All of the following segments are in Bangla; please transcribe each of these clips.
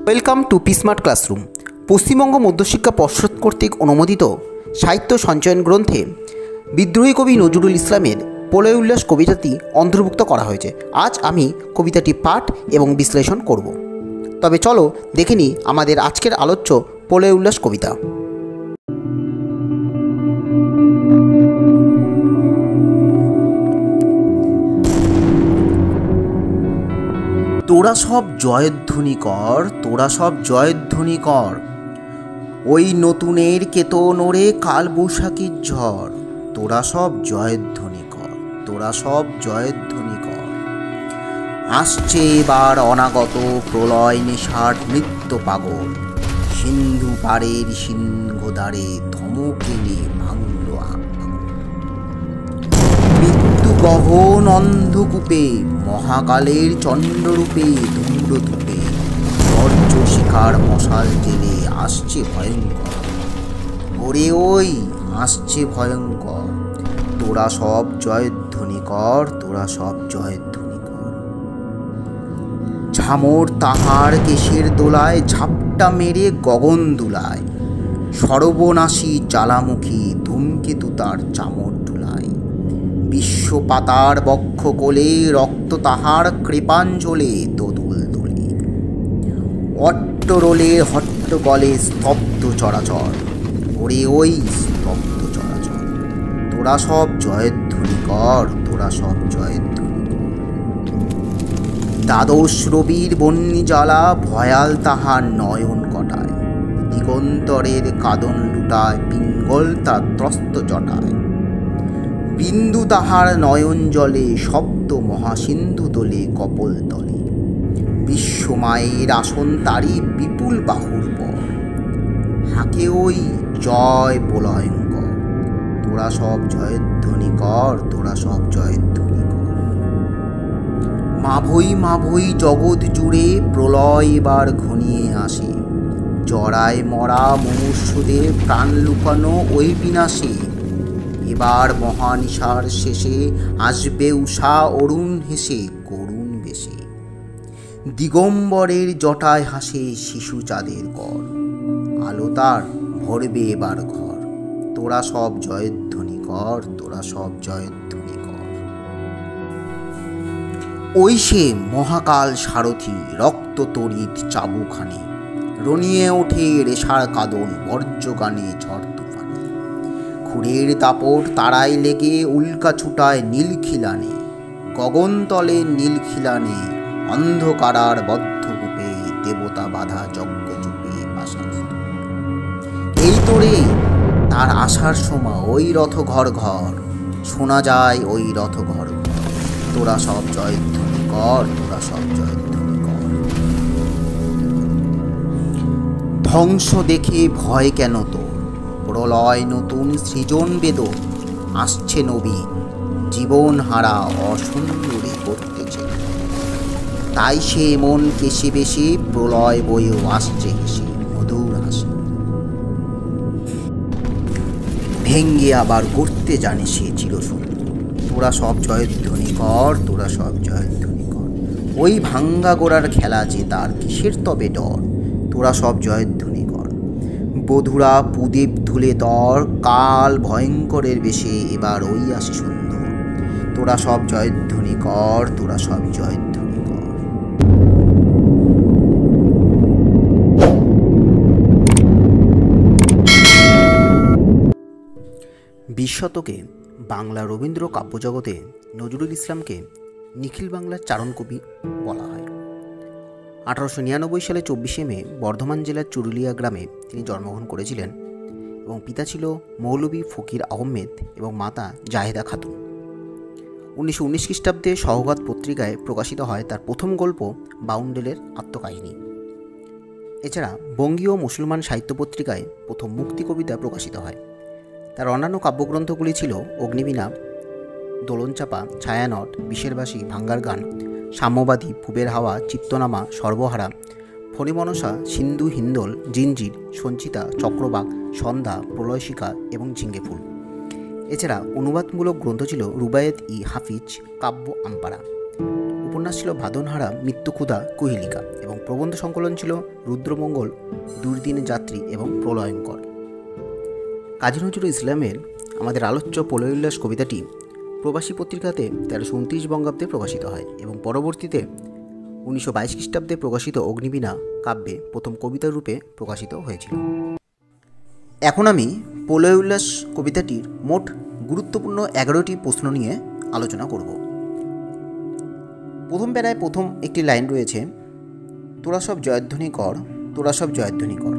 Welcome to P smart classroom. Paschimbanga Madhyashiksha Parshad কর্তৃক অনুমোদিত সাহিত্য সঞ্চয়ন গ্রন্থে বিদ্রোহী কবি নজরুল ইসলামের প্রলয় উল্লাস কবিতাটি অন্তর্ভুক্ত করা হয়েছে। আজ আমি কবিতাটি পাঠ এবং বিশ্লেষণ করব। তবে চলো দেখে নিই আমাদের আজকের আলোচ্য প্রলয় উল্লাস কবিতা। তোরা সব জয়ধ্বনি কর, তোরা সব জয়ধ্বনি কর, ওই নতুনের কেতন ওরে কাল বৈশাখীর ঝড়। তোরা সব জয়ধ্বনি কর, তোরা সব জয়ধ্বনি কর। আসছে এবার অনাগত প্রলয় নেশার নৃত্য পাগল, সিন্ধু পাড়ের সিংহদ্বারে ধমকেলে ভাঙল গহন অন্ধকূপে, মহাকালের চন্দ্ররূপে ধূম্রধূপে, বর্জ্য শিখার মশাল জেলে আসছে ভয়ঙ্কর। ওরে ওই আসছে ভয়ঙ্কর। তোরা সব জয়ধ্বনি কর, তোরা সব জয়ধ্বনি কর। ঝামর তাহার কেশের দোলায় ঝাপটা মেরে গগন দুলায়, সর্বনাশী জ্বালামুখী ধূমকেতু তার চামর ডুলায়। বিশ্বপাতার বক্ষ কোলে রক্ত তাহার কৃপাঞ্জলে দোদুল দোলে। অট্টরোলে হট্টগলে স্তব্ধ চরাচর, ওরে ওই স্তব্ধ চরাচর। তোরা সব জয়ধ্বনি কর, তোরা সব জয়ধ্বনি কর। দ্বাদশ রবির বন্যী জ্বালা ভয়াল তাহার নয়ন কটায়, দিগন্তরের কাদন লুটায় পিঙ্গল তার ত্রস্ত জটায়। বিন্দু তাহার নয়ন জলে শব্দ মহাসিন্ধু তোলে কপল তলে। বিশ্বমায়ের আসন তারি বিপুল বাহুর পর, হাকে ওই জয় প্রলয়ঙ্কর। তোরা সব জয়ধ্বনি কর, তোরা সব জয়ধ্বনি কর। মাভৈ জগৎ জুড়ে প্রলয় এবার ঘনিয়ে আসে, জরায় মরা মুমূর্ষুদের প্রাণ লুকানো ওই বিনাশে। এবার মহানিশার শেষে আসবে উষা অরুণ হেসে করুণ বেশে। দিগম্বরের জটায় হাসে শিশু চাঁদের কর, আলো তার ভরবে এবার ঘর। তোরা সব জয়ধ্বনি কর, তোরা সব জয়ধ্বনি কর। ওই সে মহাকাল সারথি রক্ত তড়িৎ চাবুখানে, রনিয়ে ওঠে রেশার কাদন বর্জ্যগানে ঝড় তুফানে। খুরের দাপট তারায় লেগে উল্কা ছুটায় নীলখিলানে, গগনতলে নীলখিলানে অন্ধকারার বদ্ধকূপে দেবতা বাধা যজ্ঞ চুপে পাশান। এই তোরে তার আসার সময় ওই রথ ঘর ঘর, শোনা যায় ওই রথ ঘর ঘর। তোরা সব জয়ধ্বনি কর, তোরা সব জয়ধ্বনি কর। ধ্বংস দেখে ভয় কেন তোর, প্রলয় নতুন সৃজন বেদন। আসছে নবীন জীবন হারা অসুন্দরী করতেছে, তাই সে মন কেশে বেশি প্রলয় বয়েও আসছে হেসে মধুর হাসি। ভেঙ্গে আবার করতে জানে সে চিরসুন্দর। তোরা সব জয়ধ্বনি কর, তোরা সব জয়ধ্বনি কর। ওই ভাঙ্গা গোড়ার খেলা যে তার কিসের তবে ডর। তোরা সব জয়ধ্বনি কর। বধুরা পুদীপ ধুলে তর, কাল ভয়ঙ্করের বেশে এবার ওই আসে সুন্দর। তোরা সব জয়ধ্বনি কর, তোরা সব জয়ধ্বনি কর। বিশ শতকে বাংলা রবীন্দ্র কাব্যজগতে নজরুল ইসলামকে নিখিল বাংলার চারণ কবি বলা হয়। 1899 সালে 24শে মে বর্ধমান জেলার চুরুলিয়া গ্রামে তিনি জন্মগ্রহণ করেছিলেন এবং পিতা ছিল মৌলভী ফকির আহমেদ এবং মাতা জাহেদা খাতুন। 1919 খ্রিস্টাব্দে সওগাত পত্রিকায় প্রকাশিত হয় তার প্রথম গল্প বাউন্ডেলের আত্মকাহিনী। এছাড়া বঙ্গীয় মুসলমান সাহিত্য পত্রিকায় প্রথম মুক্তি কবিতা প্রকাশিত হয়। তার অন্যান্য কাব্যগ্রন্থগুলি ছিল অগ্নিবীণা, দোলনচাপা, ছায়ানট, বিষেরবাসী, ভাঙ্গার গান, সাম্যবাদী, পুবের হাওয়া, চিত্তনামা, সর্বহারা, ফণিমনসা, সিন্ধু হিন্দোল, জিঞ্জির, সঞ্চিতা, চক্রবাক, সন্ধ্যা, প্রলয়শিখা এবং ঝিঙ্গে ফুল। এছাড়া অনুবাদমূলক গ্রন্থ ছিল রুবায়েত ই হাফিজ, কাব্য আমপারা। উপন্যাস ছিল ভাদনহারা মৃত্যুক্ষুধা কুহেলিকা এবং প্রবন্ধ সংকলন ছিল রুদ্রমঙ্গল, দুর্দিনে যাত্রী এবং প্রলয়ঙ্কর। কাজী নজরুল ইসলামের আমাদের আলোচ্য প্রলয় উল্লাস কবিতাটি প্রবাসী পত্রিকাতে 1329 বঙ্গাব্দে প্রকাশিত হয় এবং পরবর্তীতে 1922 খ্রিস্টাব্দে প্রকাশিত অগ্নিবীণা কাব্যে প্রথম কবিতা রূপে প্রকাশিত হয়েছিল। এখন আমি প্রলয় উল্লাস কবিতাটির মোট গুরুত্বপূর্ণ 11টি প্রশ্ন নিয়ে আলোচনা করব। প্রথম প্যারায় প্রথম একটি লাইন রয়েছে, তোরা সব জয়ধ্বনি কর, তোরা সব জয়ধ্বনি কর।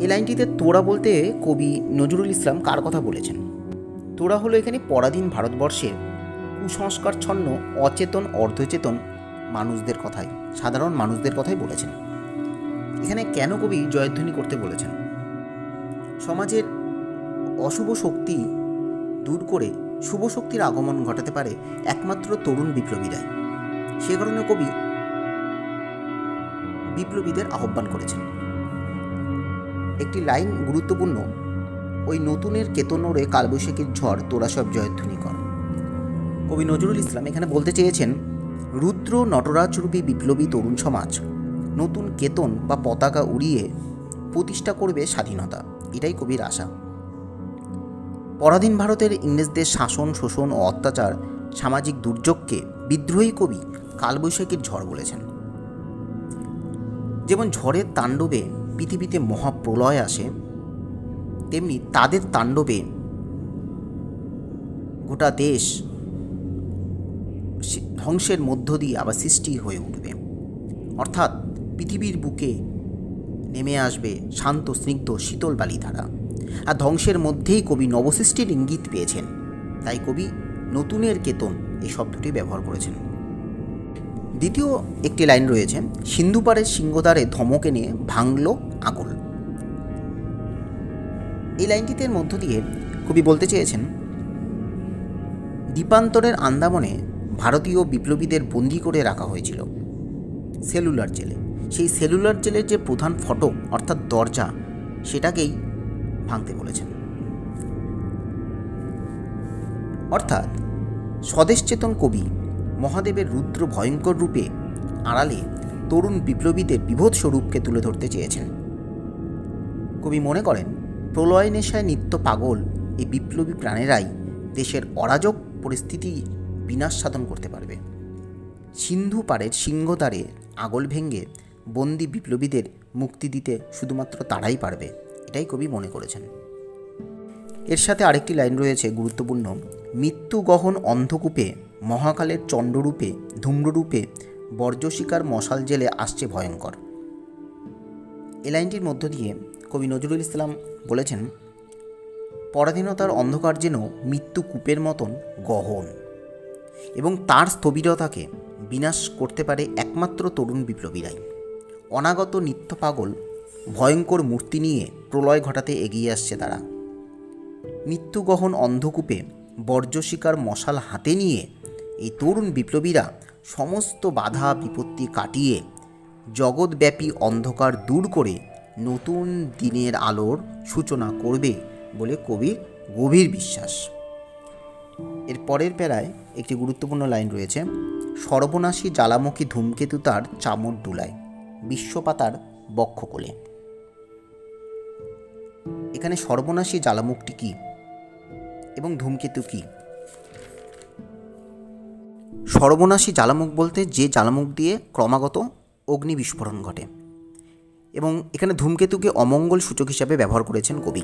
এই লাইনটিতে তোরা বলতে কবি নজরুল ইসলাম কার কথা বলেছেন? তোরা হলো এখানে পরাধীন ভারতবর্ষের কুসংস্কারচ্ছন্ন অচেতন অর্ধচেতন মানুষদের কথাই, সাধারণ মানুষদের কথাই বলেছেন। এখানে কেন কবি জয়ধ্বনি করতে বলেছেন? সমাজের অশুভ শক্তি দূর করে শুভ শক্তির আগমন ঘটাতে পারে একমাত্র তরুণ বিপ্লবীরাই। সে কারণে কবি বিপ্লবীদের আহ্বান করেছেন। একটি লাইন গুরুত্বপূর্ণ, ওই নতুনের কেতনরে কালবৈশাখীর ঝড়, তোরা সব জয়ধ্বনি কর। কবি নজরুল ইসলাম এখানে বলতে চেয়েছেন, রুদ্র নটরাজরূপী বিপ্লবী তরুণ সমাজ নতুন কেতন বা পতাকা উড়িয়ে প্রতিষ্ঠা করবে স্বাধীনতা, এটাই কবির আশা। পরাধীন ভারতের ইংরেজদের শাসন, শোষণ ও অত্যাচার, সামাজিক দুর্যোগকে বিদ্রোহী কবি কালবৈশাখীর ঝড় বলেছেন। যেমন ঝড়ের তাণ্ডবে পৃথিবীতে মহাপ্রলয় আসে, তেমনি তাদের তাণ্ডবে গোটা দেশ ধ্বংসের মধ্য দিয়ে আবার সৃষ্টি হয়ে উঠবে। অর্থাৎ পৃথিবীর বুকে নেমে আসবে শান্ত স্নিগ্ধ শীতল বালিধারা। আর ধ্বংসের মধ্যেই কবি নবসৃষ্টির ইঙ্গিত পেয়েছেন, তাই কবি নতুনের কেতন এই শব্দটি ব্যবহার করেছেন। দ্বিতীয় একটি লাইন রয়েছে, সিন্ধুপাড়ের সিংহদ্বারে ধমক এনে ভাঙল আগল। এই লাইনটিতে মধ্য দিয়ে কবি বলতে চেয়েছেন, দ্বীপান্তরের আন্দামানে ভারতীয় বিপ্লবীদের বন্দী করে রাখা হয়েছিল সেলুলার জেলে। সেই সেলুলার জেলের যে প্রধান ফটক অর্থাৎ দরজা, সেটাকেই ভাঙতে বলেছেন। অর্থাৎ স্বদেশচেতন কবি মহাদেবের রুদ্র ভয়ঙ্কর রূপে আড়ালে তরুণ বিপ্লবীদের বিভৎস স্বরূপকে তুলে ধরতে চেয়েছেন। কবি মনে করেন, প্রলয় নেশায় নিত্য পাগল এই বিপ্লবী প্রাণেরাই দেশের অরাজক পরিস্থিতি বিনাশ সাধন করতে পারবে। সিন্ধু পাড়ের সিংহদ্বারে আগল ভেঙে বন্দি বিপ্লবীদের মুক্তি দিতে শুধুমাত্র তারাই পারবে, এটাই কবি মনে করেছেন। এর সাথে আরেকটি লাইন রয়েছে গুরুত্বপূর্ণ, মৃত্যু গহন অন্ধকূপে মহাকালের চণ্ডরূপে ধূম্ররূপে বর্জ্যশিকার মশাল জেলে আসছে ভয়ঙ্কর। এই লাইনটির মধ্য দিয়ে কবি নজরুল ইসলাম বলেছেন, পরাধীনতার অন্ধকার যেন মৃত্যু কূপের মতন গহন এবং তার স্থবিরতাকে বিনাশ করতে পারে একমাত্র তরুণ বিপ্লবীরাই। অনাগত নিত্য পাগল ভয়ঙ্কর মূর্তি নিয়ে প্রলয় ঘটাতে এগিয়ে আসছে তারা। মৃত্যুগহন অন্ধকূপে বর্জ্যশিকার মশাল হাতে নিয়ে এই তরুণ বিপ্লবীরা সমস্ত বাধা বিপত্তি কাটিয়ে জগৎব্যাপী অন্ধকার দূর করে নতুন দিনের আলোর সূচনা করবে বলে কবির গভীর বিশ্বাস। এর পরের প্যারায় একটি গুরুত্বপূর্ণ লাইন রয়েছে, সর্বনাশী জ্বালামুখী ধূমকেতু তার চামর ডুলায় বিশ্বপাতার বক্ষকোলে। এখানে সর্বনাশী জ্বালামুখটি কী এবং ধূমকেতু কী? সর্বনাশী জ্বালামুখ বলতে যে জ্বালামুখ দিয়ে ক্রমাগত অগ্নি বিস্ফোরণ ঘটে, এবং এখানে ধূমকেতুকে অমঙ্গল সূচক হিসাবে ব্যবহার করেছেন কবি।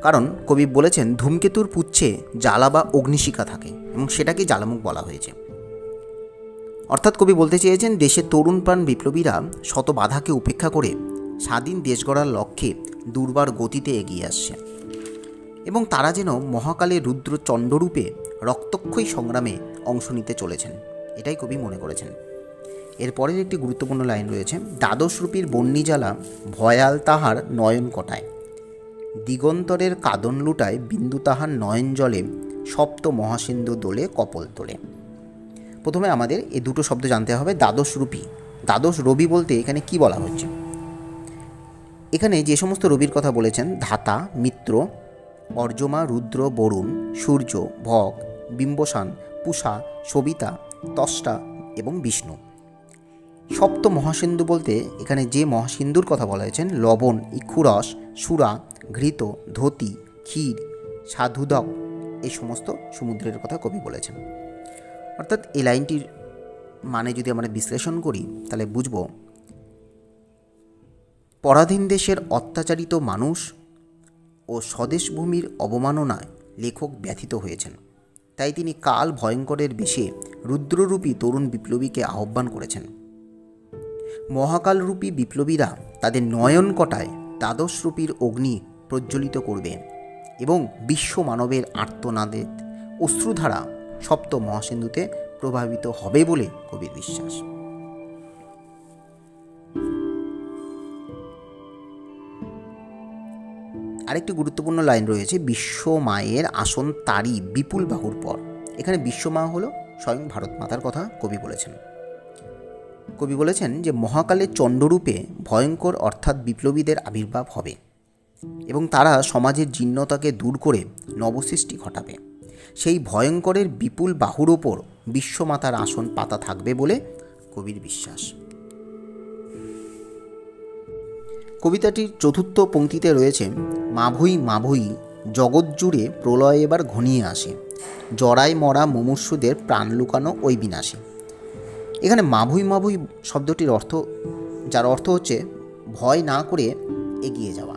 কারণ কবি বলেছেন, ধূমকেতুর পুচ্ছে জ্বালা বা অগ্নিশিখা থাকে এবং সেটাকে জ্বালামুখ বলা হয়েছে। অর্থাৎ কবি বলতে চেয়েছেন, দেশের তরুণ প্রাণ বিপ্লবীরা শত বাধাকে উপেক্ষা করে স্বাধীন দেশ গড়ার লক্ষ্যে দুর্বার গতিতে এগিয়ে আসছে এবং তারা যেন মহাকালের রুদ্র চণ্ডরূপে রক্তক্ষয়ী সংগ্রামে অংশ নিতে চলেছেন, এটাই কবি মনে করেছেন। এরপরের একটি গুরুত্বপূর্ণ লাইন রয়েছে, দ্বাদশরূপীর বন্যী জ্বালা ভয়াল তাহার নয়ন কটায়, দিগন্তরের কাদন লুটায় বিন্দু তাহার নয়ন জলে, সপ্ত মহাসিন্ধু দোলে কপল তোলে। প্রথমে আমাদের এই দুটো শব্দ জানতে হবে। দ্বাদশরূপী, দ্বাদশ রবি বলতে এখানে কি বলা হচ্ছে? এখানে যে সমস্ত রবির কথা বলেছেন, ধাতা, মিত্র, অর্জমা, রুদ্র, বরুণ, সূর্য, ভগ, বিম্বসান, পূষা, সবিতা ত্বষ্টা এবং বিষ্ণু। সপ্ত মহাসিন্ধু বলতে এখানে যে মহাসিন্ধুর কথা বলা হয়েছে লবণ, ইক্ষুরস, সুরা, ঘৃত, ধোতি, ক্ষীর, সাধুদক, এই সমস্ত সমুদ্রের কথা কবি বলেছেন। অর্থাৎ এই লাইনটির মানে যদি আমরা বিশ্লেষণ করি তাহলে বুঝব, পরাধীন দেশের অত্যাচারিত মানুষ ও স্বদেশভূমির অবমাননায় লেখক ব্যথিত হয়েছেন। তাই তিনি কাল ভয়ঙ্করের বেশে রুদ্ররূপী তরুণ বিপ্লবীকে আহ্বান করেছেন। মহাকালরূপী বিপ্লবীরা তাদের নয়ন কটায় দ্বাদশরূপীর অগ্নি প্রজ্বলিত করবে এবং বিশ্ব মানবের আর্তনাদের অশ্রুধারা সপ্ত মহাসিন্ধুতে প্রভাবিত হবে বলে কবির বিশ্বাস। আরেকটি গুরুত্বপূর্ণ লাইন রয়েছে, বিশ্ব মায়ের আসন তারই বিপুল বাহুর পর। এখানে বিশ্বমা হলো স্বয়ং ভারত মাতার কথা কবি বলেছেন। কবি বলেছেন যে মহাকালের চণ্ডরূপে ভয়ঙ্কর অর্থাৎ বিপ্লবীদের আবির্ভাব হবে এবং তারা সমাজের জীর্ণতাকে দূর করে নবসৃষ্টি ঘটাবে। সেই ভয়ঙ্করের বিপুল বাহুর ওপর বিশ্বমাতার আসন পাতা থাকবে বলে কবির বিশ্বাস। কবিতাটির চতুর্থ পংক্তিতে রয়েছে, মাভৈ মাভৈ জগৎ জুড়ে প্রলয় এবার ঘনিয়ে আসে, জরায় মরা মুমূর্ষুদের প্রাণ লুকানো ওই বিনাশে। এখানে মাভৈ মাভৈ শব্দটির অর্থ, যার অর্থ হচ্ছে ভয় না করে এগিয়ে যাওয়া,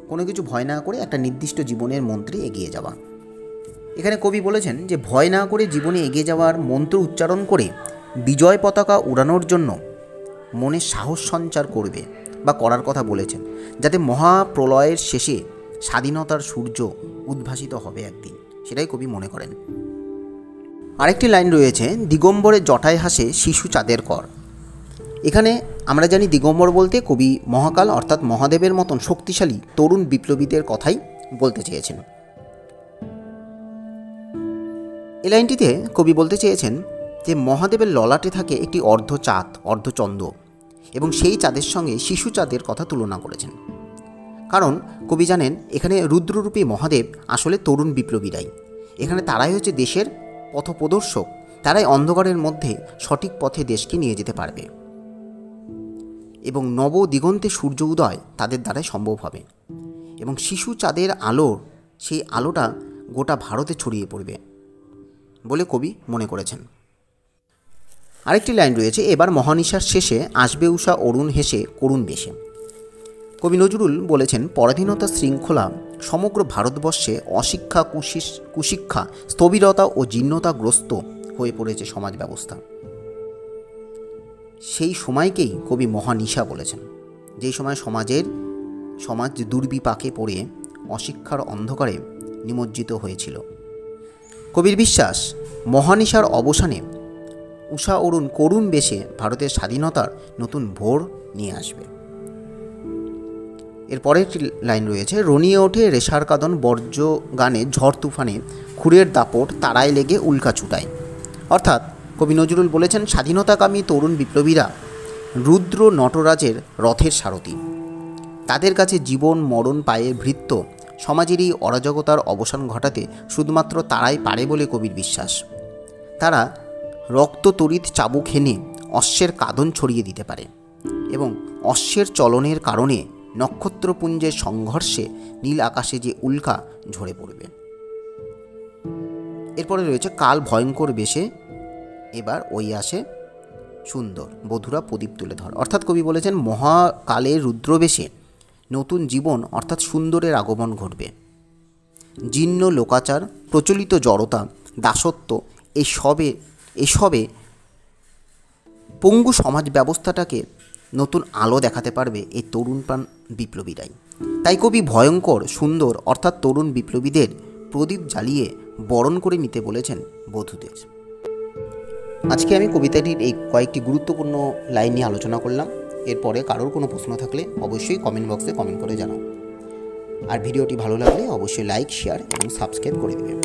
কোনো কিছু ভয় না করে একটা নির্দিষ্ট জীবনের মন্ত্রে এগিয়ে যাওয়া। এখানে কবি বলেছেন যে ভয় না করে জীবনে এগিয়ে যাওয়ার মন্ত্র উচ্চারণ করে বিজয় পতাকা উড়ানোর জন্য মনে সাহস সঞ্চার করবে বা করার কথা বলেছেন, যাতে মহাপ্রলয়ের শেষে স্বাধীনতার সূর্য উদ্ভাসিত হবে একদিন, সেটাই কবি মনে করেন। আরেকটি লাইন রয়েছে, দিগম্বরে জটায় হাসে শিশু চাঁদের কর। এখানে আমরা জানি দিগম্বর বলতে কবি মহাকাল অর্থাৎ মহাদেবের মতন শক্তিশালী তরুণ বিপ্লবীদের কথাই বলতে চেয়েছেন। এই লাইনটিতে কবি বলতে চেয়েছেন যে মহাদেবের ললাটে থাকে একটি অর্ধচাঁদ, অর্ধচন্দ্র, এবং সেই চাঁদের সঙ্গে শিশু চাঁদের কথা তুলনা করেছেন। কারণ কবি জানেন এখানে রুদ্ররূপী মহাদেব আসলে তরুণ বিপ্লবীরাই। এখানে তারাই হচ্ছে দেশের পথপ্রদর্শক, তারাই অন্ধকারের মধ্যে সঠিক পথে দেশকে নিয়ে যেতে পারবে এবং নব দিগন্তে সূর্য উদয় তাদের দ্বারাই সম্ভব হবে এবং শিশু চাঁদের আলোর সেই আলোটা গোটা ভারতে ছড়িয়ে পড়বে বলে কবি মনে করেছেন। আরেকটি লাইন রয়েছে, এবার মহানিশার শেষে আসবে উষা অরুণ হেসে করুণ বেশে। কবি নজরুল বলেছেন, পরাধীনতা শৃঙ্খলা সমগ্র ভারতবর্ষে অশিক্ষা, কুশিক্ষা, স্থবিরতা ও জীর্ণতাগ্রস্ত হয়ে পড়েছে সমাজ ব্যবস্থা। সেই সময়কেই কবি মহানিশা বলেছেন, যেই সময় সমাজ দুর্বিপাকে পড়ে অশিক্ষার অন্ধকারে নিমজ্জিত হয়েছিল। কবির বিশ্বাস, মহানিশার অবসানে উষা অরুণ করুণ বেশে ভারতের স্বাধীনতার নতুন ভোর নিয়ে আসবে। এরপরে একটি লাইন রয়েছে, রনিয়ে ওঠে রেশার কাদন বর্জ্য গানে ঝড় তুফানে খুরের দাপট তারায় লেগে উল্কা ছুটায়। অর্থাৎ কবি নজরুল বলেছেন স্বাধীনতাকামী তরুণ বিপ্লবীরা রুদ্র নটরাজের রথের সারথি। তাদের কাছে জীবন মরণ পায়ের ভৃত্য, সমাজের এই অরাজকতার অবসান ঘটাতে শুধুমাত্র তারাই পারে বলে কবির বিশ্বাস। তারা রক্ত তড়িৎ চাবুক হেনে অশ্বের কাঁদন ছড়িয়ে দিতে পারে এবং অশ্বের চলনের কারণে নক্ষত্রপুঞ্জের সংঘর্ষে নীল আকাশে যে উল্কা ঝরে পড়বে। এরপরে রয়েছে, কাল ভয়ঙ্কর বেশে এবার ওই আসে সুন্দর, বধুরা প্রদীপ তুলে ধর। অর্থাৎ কবি বলেছেন মহাকালের রুদ্রবেশে নতুন জীবন অর্থাৎ সুন্দরের আগমন ঘটবে। জীর্ণ লোকাচার, প্রচলিত জড়তা, দাসত্ব এসবে পঙ্গু সমাজ ব্যবস্থাটাকে নতুন আলো দেখাতে পারবে এই তরুণপ্রাণ বিপ্লবীরাই। তাই কবি ভয়ঙ্কর সুন্দর অর্থাৎ তরুণ বিপ্লবীদের প্রদীপ জ্বালিয়ে বরণ করে নিতে বলেছেন বধূদের। আজকে আমি কবিতাটির এই কয়েকটি গুরুত্বপূর্ণ লাইন নিয়ে আলোচনা করলাম। এরপরে কারোর কোনো প্রশ্ন থাকলে অবশ্যই কমেন্ট বক্সে কমেন্ট করে জানাও। আর ভিডিওটি ভালো লাগলে অবশ্যই লাইক, শেয়ার এবং সাবস্ক্রাইব করে দেবেন।